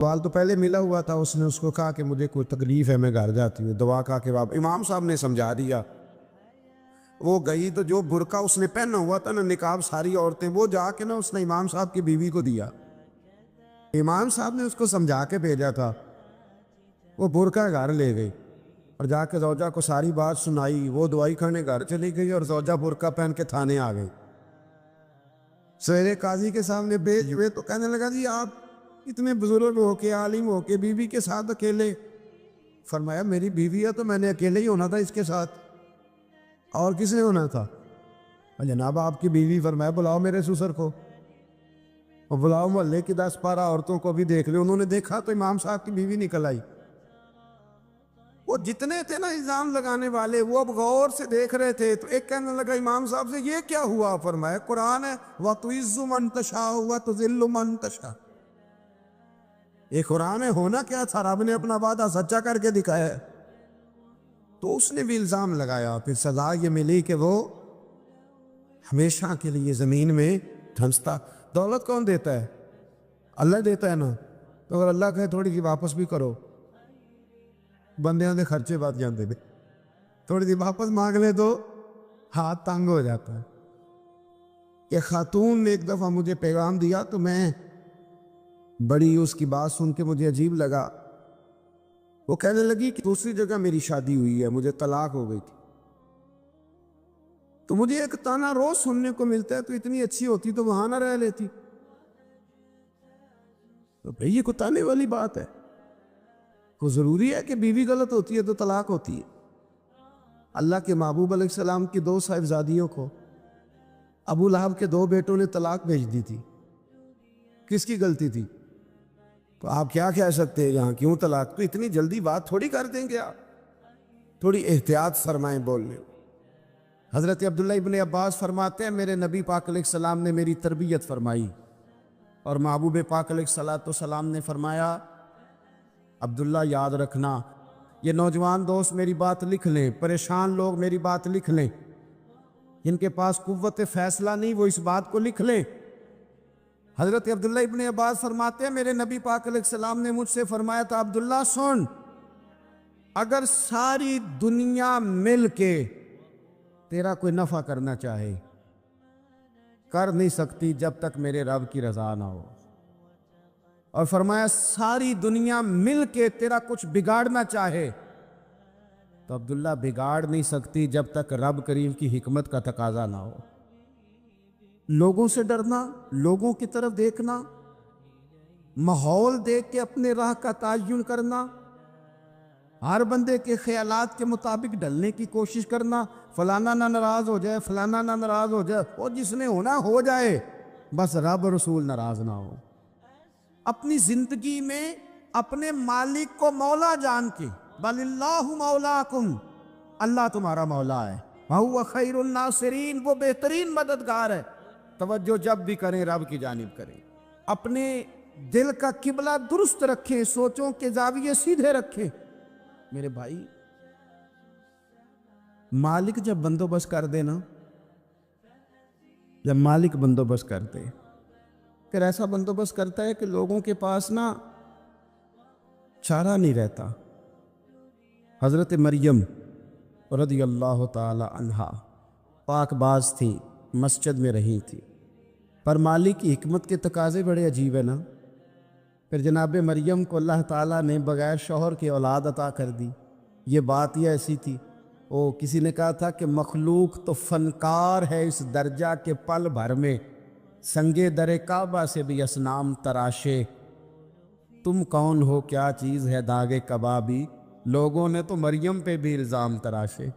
سوال تو پہلے ملا ہوا تھا، اس نے اس کو کہا کہ مجھے کوئی تکلیف ہے میں گھر جاتی ہوں، دعا کہا کہ امام صاحب نے سمجھا دیا۔ وہ گئی تو جو برقع اس نے پہنا ہوا تھا نا، نقاب ساری عورتیں، وہ جا کے نا اس نے امام صاحب کی بیوی کو دیا۔ امام صاحب نے اس کو سمجھا کے بھیجا تھا، وہ برقع گھر لے گئی اور جا کے زوجہ کو ساری بات سنائی۔ وہ دوائی کھانے گھر چلی گئی اور زوجہ برقع پہن کے تھانے آ گئی۔ سویرے قاضی کے سامنے بھیج ہوئے تو کہنے لگا جی آپ اتنے بزرگ ہو کے، عالم ہو کے، بیوی کے ساتھ اکیلے؟ فرمایا میری بیوی ہے تو میں نے اکیلے ہی ہونا تھا اس کے ساتھ، اور کس نے ہونا تھا؟ جناب آپ کی بیوی۔ فرمایا بلاؤ میرے سسر کو، اور بلاؤ محلے کی 10-12 عورتوں کو بھی دیکھ لے۔ انہوں نے دیکھا تو امام صاحب کی بیوی نکل آئی۔ وہ جتنے تھے نا الزام لگانے والے، وہ اب غور سے دیکھ رہے تھے۔ تو ایک کہنے لگا امام صاحب سے یہ کیا ہوا؟ فرمایا قرآن ہے وَتُعِزُّ مَن تَشَاءُ وَتُذِلُّ مَن تَشَاءُ۔ یہ قرآن ہے، ہونا کیا تھا؟ رب نے اپنا وعدہ سچا کر کے دکھایا ہے۔ تو اس نے بھی الزام لگایا، پھر سزا یہ ملی کہ وہ ہمیشہ کے لیے زمین میں دھنستا۔ دولت کون دیتا ہے؟ اللہ دیتا ہے نا۔ تو اگر اللہ کہے تھوڑی سی واپس بھی کرو، بندیاں دے خرچے بات جاندے دے، تھوڑی سی واپس مانگ لے تو ہاتھ تنگ ہو جاتا ہے۔ یہ خاتون نے ایک دفعہ مجھے پیغام دیا تو میں بڑی اس کی بات سن کے مجھے عجیب لگا۔ وہ کہنے لگی کہ دوسری جگہ میری شادی ہوئی ہے، مجھے طلاق ہو گئی تھی، تو مجھے ایک تانا روز سننے کو ملتا ہے تو اتنی اچھی ہوتی تو وہاں نہ رہ لیتی۔ تو بھئی یہ کوئی تانے والی بات ہے؟ کوئی ضروری ہے کہ بیوی غلط ہوتی ہے تو طلاق ہوتی ہے؟ اللہ کے محبوب علیہ السلام کی 2 صاحبزادیوں کو ابو لہب کے 2 بیٹوں نے طلاق بھیج دی تھی، کس کی غلطی تھی؟ تو آپ کیا کہہ سکتے ہیں یہاں کیوں طلاق؟ تو اتنی جلدی بات تھوڑی کر دیں گے آپ، تھوڑی احتیاط فرمائیں بولنے۔ حضرت عبداللہ ابن عباس فرماتے ہیں میرے نبی پاک علیہ السلام نے میری تربیت فرمائی، اور محبوب پاک علیہ السلام نے فرمایا عبداللہ یاد رکھنا، یہ نوجوان دوست میری بات لکھ لیں، پریشان لوگ میری بات لکھ لیں، جن کے پاس قوت فیصلہ نہیں وہ اس بات کو لکھ لیں۔ حضرت عبداللہ ابن عباس فرماتے ہیں میرے نبی پاک علیہ السلام نے مجھ سے فرمایا تھا عبداللہ سن، اگر ساری دنیا مل کے تیرا کوئی نفع کرنا چاہے کر نہیں سکتی جب تک میرے رب کی رضا نہ ہو، اور فرمایا ساری دنیا مل کے تیرا کچھ بگاڑنا چاہے تو عبداللہ بگاڑ نہیں سکتی جب تک رب کریم کی حکمت کا تقاضا نہ ہو۔ لوگوں سے ڈرنا، لوگوں کی طرف دیکھنا، ماحول دیکھ کے اپنے راہ کا تعین کرنا، ہر بندے کے خیالات کے مطابق ڈھلنے کی کوشش کرنا، فلانا نہ ناراض ہو جائے، فلانا نہ ناراض ہو جائے، وہ جس نے ہونا ہو جائے، بس رب رسول ناراض نہ ہو۔ اپنی زندگی میں اپنے مالک کو مولا جان کے، بل اللہ مولاکم، اللہ تمہارا مولا ہے، وَهُوَ خَيْرُ النَّاصِرِينَ، وہ بہترین مددگار ہے۔ توجہ جب بھی کریں رب کی جانب کریں، اپنے دل کا قبلہ درست رکھیں، سوچوں کے زاویے سیدھے رکھیں۔ میرے بھائی مالک جب بندوبست کر دے نا، جب مالک بندوبست کرتے پھر ایسا بندوبست کرتا ہے کہ لوگوں کے پاس نا چارہ نہیں رہتا۔ حضرت مریم رضی اللہ تعالی عنہا پاک باز تھی، مسجد میں رہی تھی، پر مالک کی حکمت کے تقاضے بڑے عجیب ہیں نا۔ پھر جناب مریم کو اللہ تعالیٰ نے بغیر شوہر کی اولاد عطا کر دی۔ یہ بات یہ ایسی تھی، کسی نے کہا تھا کہ مخلوق تو فنکار ہے اس درجہ کے پل بھر میں سنگے در کعبہ سے بھی اصنام تراشے، تم کون ہو کیا چیز ہے داغ کبابی، لوگوں نے تو مریم پہ بھی الزام تراشے۔